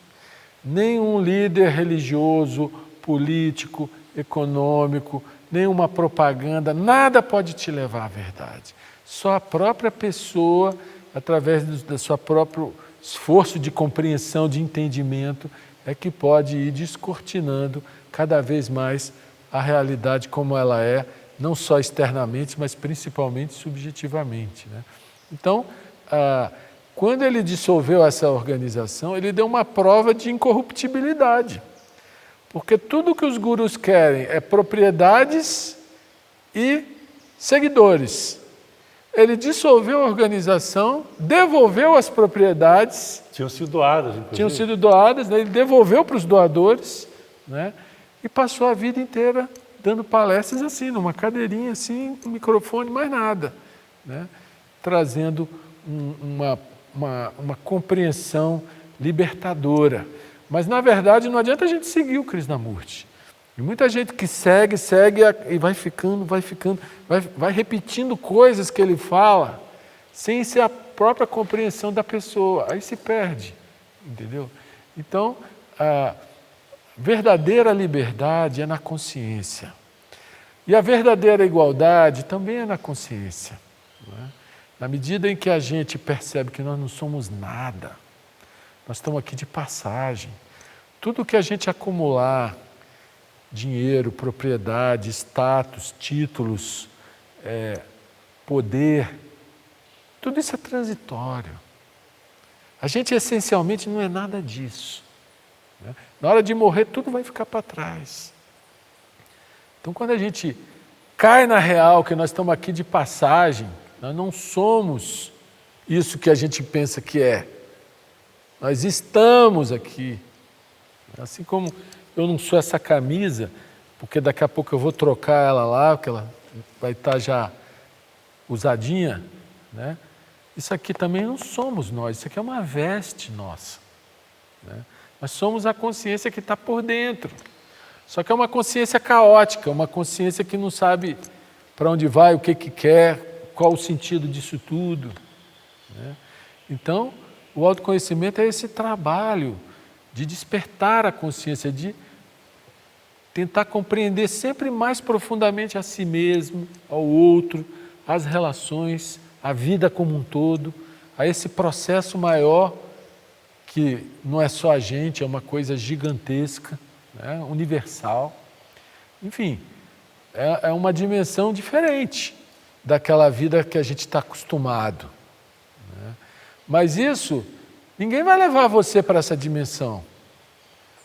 Nenhum líder religioso, político, econômico, nenhuma propaganda, nada pode te levar à verdade. Só a própria pessoa, através do seu próprio esforço de compreensão, de entendimento, é que pode ir descortinando cada vez mais a realidade como ela é, não só externamente, mas principalmente subjetivamente, né? Então, quando ele dissolveu essa organização, ele deu uma prova de incorruptibilidade. Porque tudo que os gurus querem é propriedades e seguidores. Ele dissolveu a organização, devolveu as propriedades. Tinham sido doadas, inclusive. Tinham sido doadas, né? Ele devolveu para os doadores, né? E passou a vida inteira dando palestras assim, numa cadeirinha assim, com microfone, mais nada, né? Trazendo uma compreensão libertadora. Mas, na verdade, não adianta a gente seguir o Krishnamurti. E muita gente que segue e vai ficando, vai repetindo coisas que ele fala, sem ser a própria compreensão da pessoa. Aí se perde, entendeu? Então, a verdadeira liberdade é na consciência. E a verdadeira igualdade também é na consciência. Não é? Na medida em que a gente percebe que nós não somos nada, nós estamos aqui de passagem. Tudo que a gente acumular, dinheiro, propriedade, status, títulos, poder, tudo isso é transitório. A gente essencialmente não é nada disso, né? Na hora de morrer, tudo vai ficar para trás. Então, quando a gente cai na real, que nós estamos aqui de passagem, nós não somos isso que a gente pensa que é. Nós estamos aqui. Assim como eu não sou essa camisa, porque daqui a pouco eu vou trocar ela lá, porque ela vai estar já usadinha, né? Isso aqui também não somos nós, isso aqui é uma veste nossa, né? Nós somos a consciência que está por dentro. Só que é uma consciência caótica, uma consciência que não sabe para onde vai, o que quer, qual o sentido disso tudo, né? Então, o autoconhecimento é esse trabalho de despertar a consciência, de tentar compreender sempre mais profundamente a si mesmo, ao outro, as relações, a vida como um todo, a esse processo maior que não é só a gente, é uma coisa gigantesca, né? Universal. Enfim, é uma dimensão diferente daquela vida que a gente está acostumado, né? Mas isso, ninguém vai levar você para essa dimensão.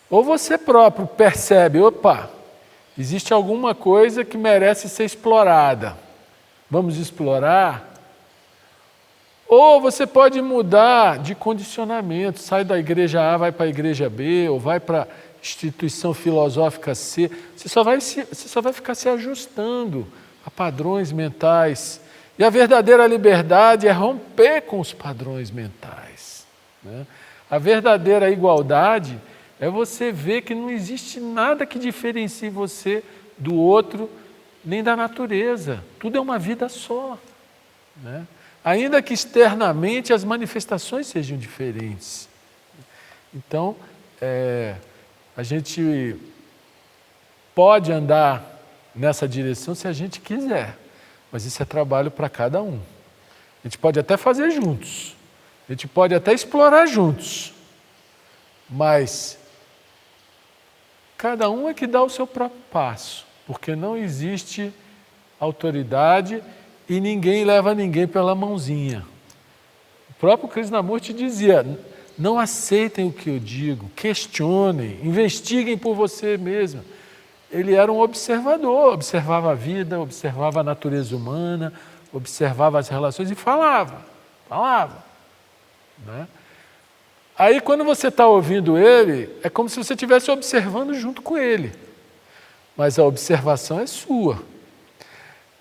Ou você próprio percebe, opa, existe alguma coisa que merece ser explorada. Vamos explorar? Ou você pode mudar de condicionamento, sai da igreja A, vai para a igreja B, ou vai para a instituição filosófica C. Você só vai ficar se ajustando a padrões mentais. E a verdadeira liberdade é romper com os padrões mentais, né? A verdadeira igualdade é você ver que não existe nada que diferencie você do outro, nem da natureza. Tudo é uma vida só, né? Ainda que externamente as manifestações sejam diferentes. Então, a gente pode andar nessa direção se a gente quiser, mas isso é trabalho para cada um. A gente pode até fazer juntos, a gente pode até explorar juntos, mas cada um é que dá o seu próprio passo, porque não existe autoridade e ninguém leva ninguém pela mãozinha. O próprio Krishnamurti dizia, não aceitem o que eu digo, questionem, investiguem por você mesmo. ele era um observador, observava a vida, observava a natureza humana, observava as relações e falava. Né? Aí quando você está ouvindo ele, é como se você estivesse observando junto com ele. Mas a observação é sua.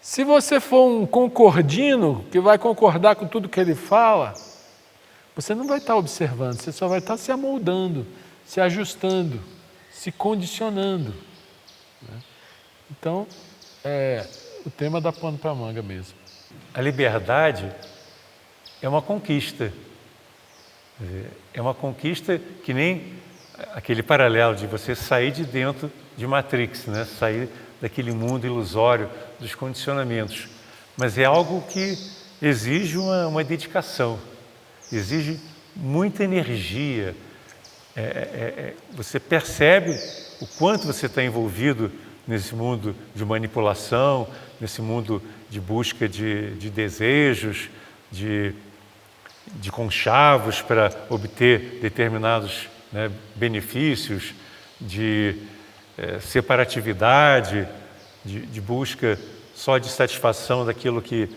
Se você for um concordino, que vai concordar com tudo que ele fala, você não vai estar observando, você só vai estar se amoldando, se ajustando, se condicionando. Né? Então, é o tema dá pano para manga mesmo. A liberdade é uma conquista. É uma conquista que nem aquele paralelo de você sair de dentro de Matrix, né? Sair daquele mundo ilusório dos condicionamentos. Mas é algo que exige uma dedicação, exige muita energia. Você percebe o quanto você está envolvido nesse mundo de manipulação, nesse mundo de busca de desejos, de conchavos para obter determinados, né, benefícios, de separatividade, de busca só de satisfação daquilo que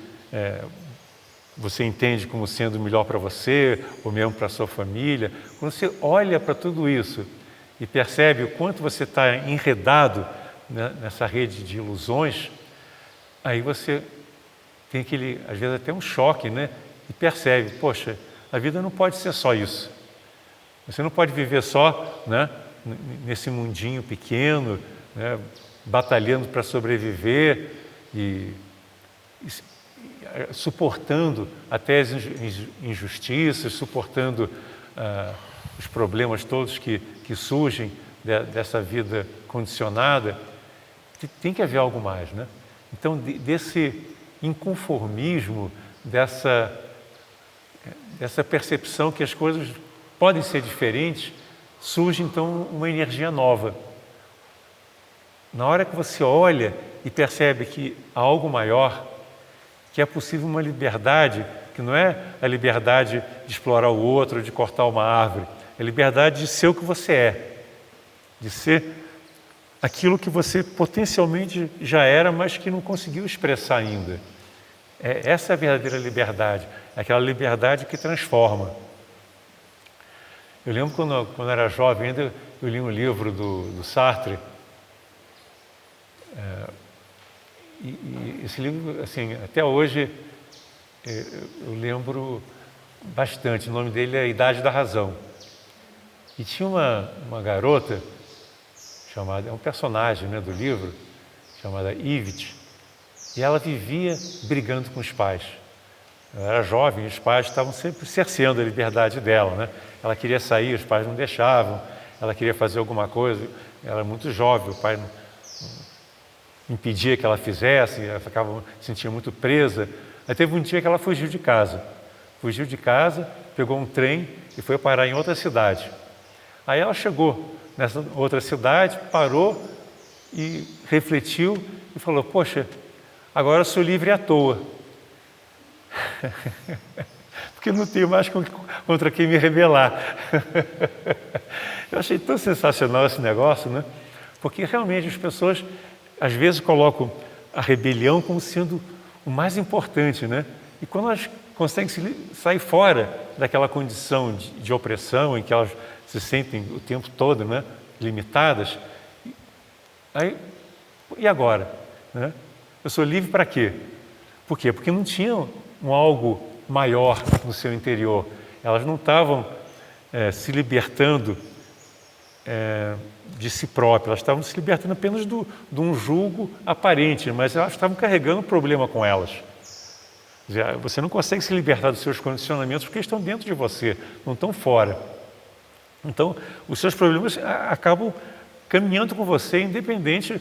você entende como sendo melhor para você, ou mesmo para a sua família. Quando você olha para tudo isso e percebe o quanto você está enredado, né, nessa rede de ilusões, aí você tem aquele, às vezes até um choque, né? E percebe, poxa, a vida não pode ser só isso. Você não pode viver só, né, nesse mundinho pequeno, né, batalhando para sobreviver e suportando até as injustiças, suportando os problemas todos que surgem dessa vida condicionada. Tem que haver algo mais, né? Então, desse inconformismo, dessa percepção que as coisas podem ser diferentes, surge então uma energia nova. Na hora que você olha e percebe que há algo maior, que é possível uma liberdade, que não é a liberdade de explorar o outro, de cortar uma árvore, é a liberdade de ser o que você é, de ser aquilo que você potencialmente já era, mas que não conseguiu expressar ainda. Essa é a verdadeira liberdade, é aquela liberdade que transforma. Eu lembro quando eu era jovem ainda, eu li um livro do Sartre, e esse livro, assim, até hoje eu lembro bastante. O nome dele é A Idade da Razão. E tinha uma garota chamada, é um personagem, né, do livro, chamada Ivit, e ela vivia brigando com os pais. Ela era jovem, os pais estavam sempre cerceando a liberdade dela, né? Ela queria sair, os pais não deixavam, ela queria fazer alguma coisa, ela era muito jovem, o pai não impedia que ela fizesse, ela se sentia muito presa. Aí teve um dia que ela fugiu de casa, pegou um trem e foi parar em outra cidade. Aí ela chegou nessa outra cidade, parou e refletiu e falou, poxa, agora eu sou livre à toa. Porque não tenho mais contra quem me rebelar. Eu achei tão sensacional esse negócio, né? Porque realmente as pessoas às vezes colocam a rebelião como sendo o mais importante, né? E quando elas conseguem sair fora daquela condição de opressão em que elas se sentem o tempo todo, né, limitadas, aí, e agora? Né? Eu sou livre para quê? Por quê? Porque não tinham um algo maior no seu interior. Elas não estavam se libertando de si próprias, elas estavam se libertando apenas de um julgo aparente, mas elas estavam carregando um problema com elas. Você não consegue se libertar dos seus condicionamentos porque estão dentro de você, não estão fora. Então, os seus problemas acabam caminhando com você, independente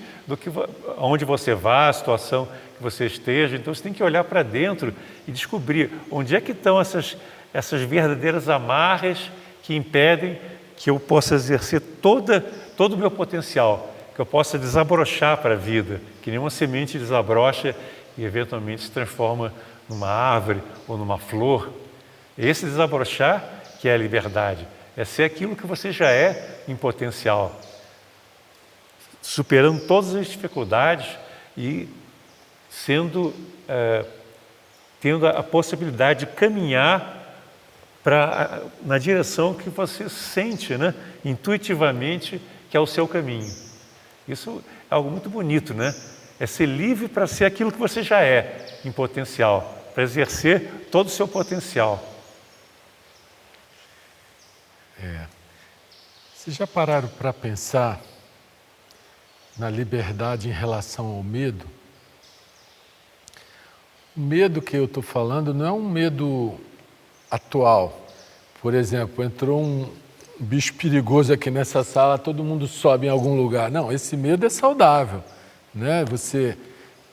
aonde você vá, a situação que você esteja. Então, você tem que olhar para dentro e descobrir onde é que estão essas verdadeiras amarras que impedem que eu possa exercer todo o meu potencial, que eu possa desabrochar para a vida, que nenhuma semente desabrocha e eventualmente se transforma numa árvore ou numa flor. Esse desabrochar que é a liberdade, é ser aquilo que você já é em potencial. superando todas as dificuldades e tendo a possibilidade de caminhar na direção que você sente, né, intuitivamente, que é o seu caminho. Isso é algo muito bonito, né? É ser livre para ser aquilo que você já é, em potencial, para exercer todo o seu potencial. Vocês já pararam para pensar na liberdade em relação ao medo? O medo que eu estou falando não é um medo atual. Por exemplo, entrou um bicho perigoso aqui nessa sala, todo mundo sobe em algum lugar. Não, esse medo é saudável, né? Você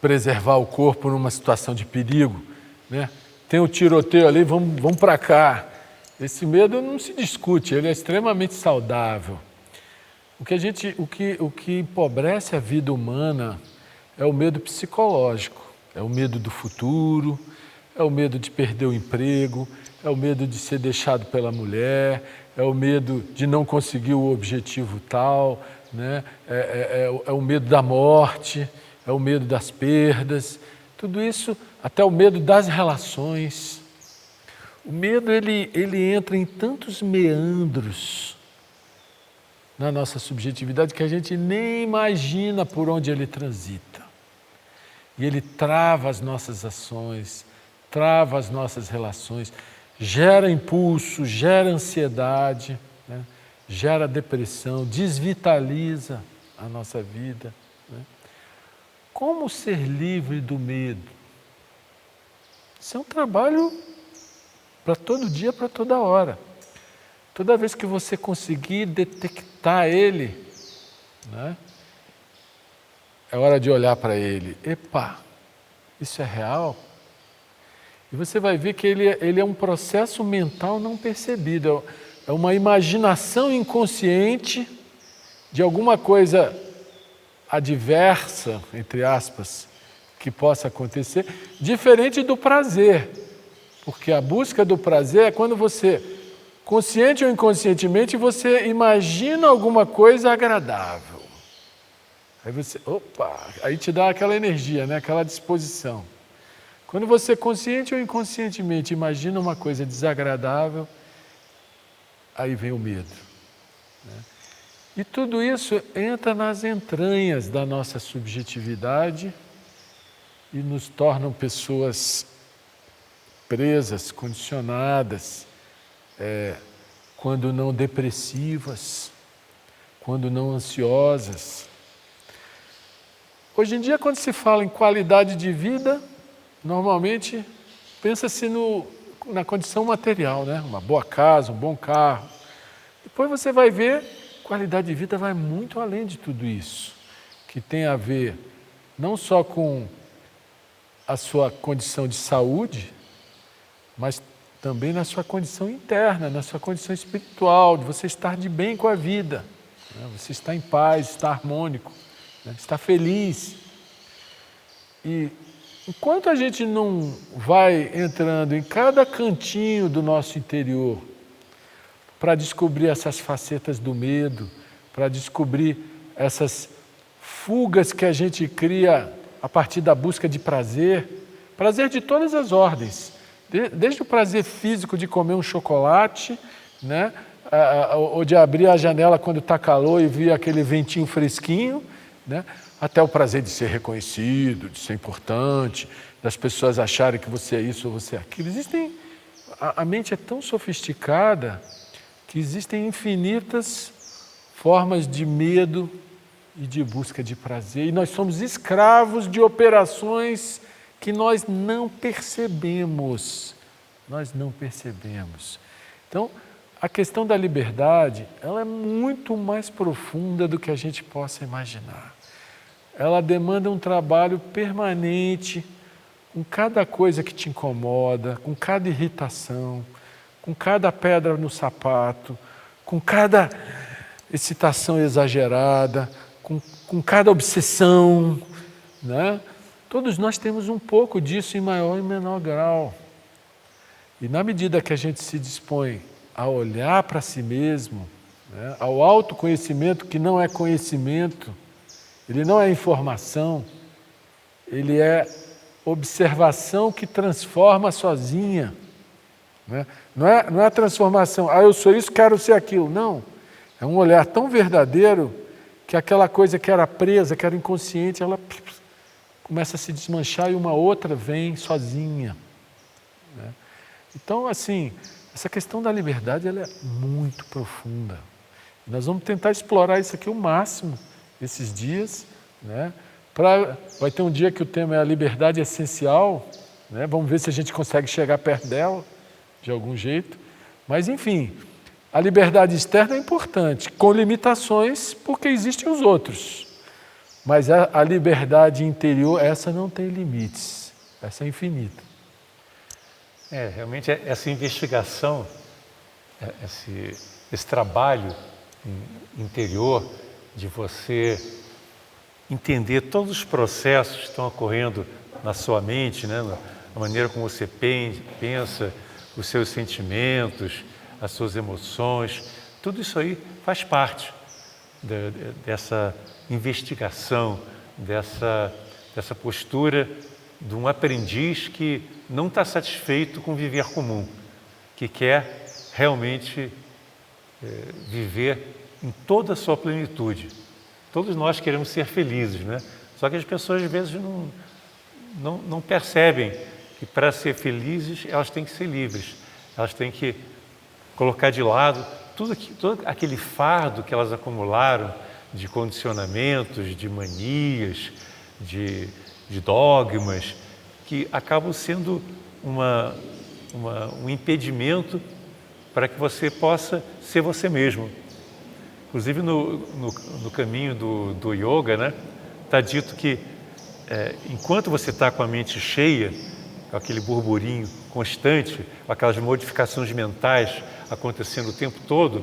preservar o corpo numa situação de perigo, né? Tem o tiroteio ali, vamos para cá. Esse medo não se discute, ele é extremamente saudável. O que empobrece a vida humana é o medo psicológico, é o medo do futuro, é o medo de perder o emprego, é o medo de ser deixado pela mulher, é o medo de não conseguir o objetivo tal, né? É o medo da morte, é o medo das perdas, tudo isso, até o medo das relações. O medo ele entra em tantos meandros na nossa subjetividade que a gente nem imagina por onde ele transita. E ele trava as nossas ações, trava as nossas relações, gera impulso, gera ansiedade, né? Gera depressão, desvitaliza a nossa vida, né? Como ser livre do medo? Isso é um trabalho para todo dia, para toda hora. Toda vez que você conseguir detectar ele, né, é hora de olhar para ele. Epa, isso é real? E você vai ver que ele é um processo mental não percebido. É uma imaginação inconsciente de alguma coisa adversa, entre aspas, que possa acontecer, diferente do prazer. Porque a busca do prazer é quando você, consciente ou inconscientemente, você imagina alguma coisa agradável. Aí você, aí te dá aquela energia, né? Aquela disposição. Quando você, consciente ou inconscientemente, imagina uma coisa desagradável, aí vem o medo, né? E tudo isso entra nas entranhas da nossa subjetividade e nos tornam pessoas presas, condicionadas, quando não depressivas, quando não ansiosas. Hoje em dia, quando se fala em qualidade de vida, normalmente pensa-se na condição material, né? Uma boa casa, um bom carro. Depois você vai ver, qualidade de vida vai muito além de tudo isso, que tem a ver não só com a sua condição de saúde, mas também na sua condição interna, na sua condição espiritual, de você estar de bem com a vida, né? Você está em paz, está harmônico, né? Está feliz. E enquanto a gente não vai entrando em cada cantinho do nosso interior para descobrir essas facetas do medo, para descobrir essas fugas que a gente cria a partir da busca de prazer de todas as ordens, desde o prazer físico de comer um chocolate, né? Ou de abrir a janela quando está calor e vir aquele ventinho fresquinho, né? Até o prazer de ser reconhecido, de ser importante, das pessoas acharem que você é isso ou você é aquilo. A mente é tão sofisticada que existem infinitas formas de medo e de busca de prazer. E nós somos escravos de operações que nós não percebemos. Nós não percebemos. Então, a questão da liberdade, ela é muito mais profunda do que a gente possa imaginar. Ela demanda um trabalho permanente com cada coisa que te incomoda, com cada irritação, com cada pedra no sapato, com cada excitação exagerada, com cada obsessão, né? Todos nós temos um pouco disso em maior e menor grau. E na medida que a gente se dispõe a olhar para si mesmo, né, ao autoconhecimento que não é conhecimento, Ele não é informação, ele é observação que transforma sozinha. Né? Não é a transformação, eu sou isso, quero ser aquilo. Não, é um olhar tão verdadeiro que aquela coisa que era presa, que era inconsciente, ela começa a se desmanchar e uma outra vem sozinha. Né? Então, assim, essa questão da liberdade ela é muito profunda. Nós vamos tentar explorar isso aqui o máximo esses dias. Né? Vai ter um dia que o tema é a liberdade essencial. Né? Vamos ver se a gente consegue chegar perto dela, de algum jeito. Mas, enfim, a liberdade externa é importante, com limitações, porque existem os outros. Mas a liberdade interior, essa não tem limites, essa é infinita. Realmente essa investigação, esse trabalho interior de você entender todos os processos que estão ocorrendo na sua mente, né? A maneira como você pensa, os seus sentimentos, as suas emoções, tudo isso aí faz parte dessa investigação, dessa postura de um aprendiz que não está satisfeito com viver comum, que quer realmente viver em toda a sua plenitude. Todos nós queremos ser felizes, né? Só que as pessoas às vezes não percebem que para ser felizes elas têm que ser livres, elas têm que colocar de lado todo aquele fardo que elas acumularam de condicionamentos, de manias, de dogmas, que acabam sendo um impedimento para que você possa ser você mesmo. Inclusive no caminho do yoga, né, está dito que enquanto você está com a mente cheia, com aquele burburinho constante, com aquelas modificações mentais acontecendo o tempo todo,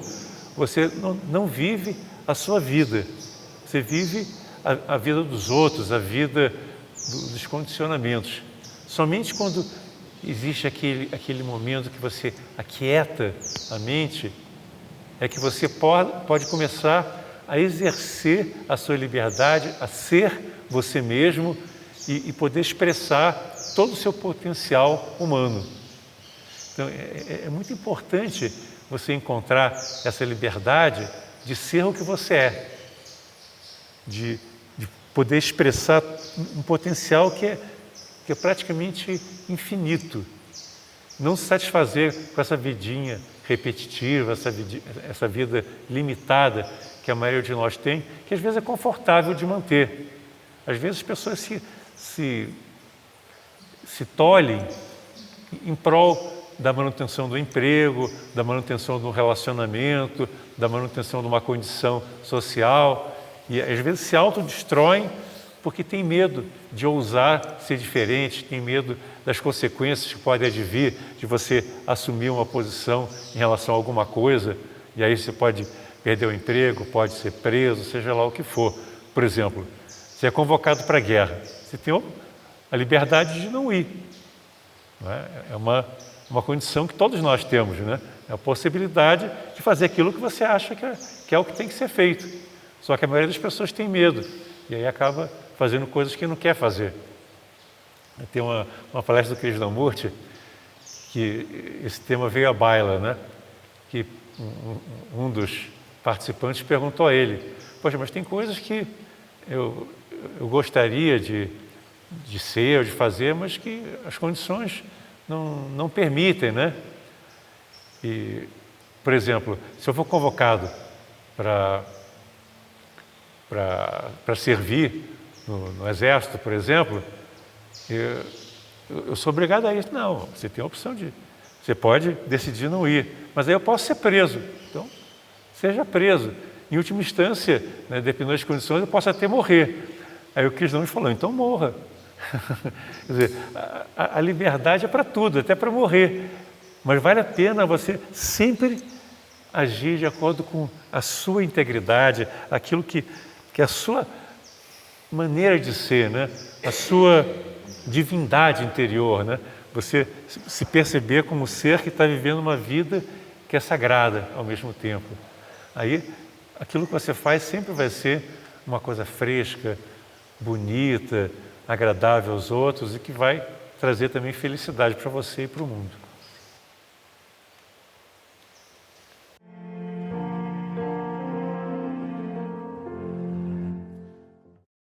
você não vive a sua vida. Você vive a vida dos outros, a vida dos condicionamentos. Somente quando existe aquele momento que você aquieta a mente, é que você pode começar a exercer a sua liberdade, a ser você mesmo e poder expressar todo o seu potencial humano. Então, é muito importante você encontrar essa liberdade de ser o que você é, de poder expressar um potencial que é praticamente infinito. Não se satisfazer com essa vidinha repetitiva, essa vida limitada que a maioria de nós tem, que às vezes é confortável de manter. Às vezes as pessoas se tolhem em prol da manutenção do emprego, da manutenção do relacionamento, da manutenção de uma condição social, e às vezes se autodestroem porque tem medo de ousar ser diferente, tem medo das consequências que podem advir de você assumir uma posição em relação a alguma coisa, e aí você pode perder o emprego, pode ser preso, seja lá o que for. Por exemplo, você é convocado para a guerra, você tem a liberdade de não ir. Não é? É uma condição que todos nós temos, né? É a possibilidade de fazer aquilo que você acha que é o que tem que ser feito. Só que a maioria das pessoas tem medo, e aí acaba fazendo coisas que não quer fazer. Tem uma palestra do Krishnamurti, que esse tema veio à baila, né? Que um dos participantes perguntou a ele: poxa, mas tem coisas que eu gostaria de ser ou de fazer, mas que as condições não permitem, né? E, por exemplo, se eu for convocado para servir no exército, por exemplo, eu sou obrigado a ir. Não, você tem a opção de... Você pode decidir não ir, mas aí eu posso ser preso. Então, seja preso. Em última instância, né, dependendo das condições, eu posso até morrer. Aí o Krishnamurti falou: então morra. Quer dizer, a liberdade é para tudo, até para morrer. Mas vale a pena você sempre agir de acordo com a sua integridade, aquilo que é a sua maneira de ser, né? A sua divindade interior, né? Você se perceber como ser que está vivendo uma vida que é sagrada ao mesmo tempo. Aí, aquilo que você faz sempre vai ser uma coisa fresca, bonita, agradável aos outros e que vai trazer também felicidade para você e para o mundo.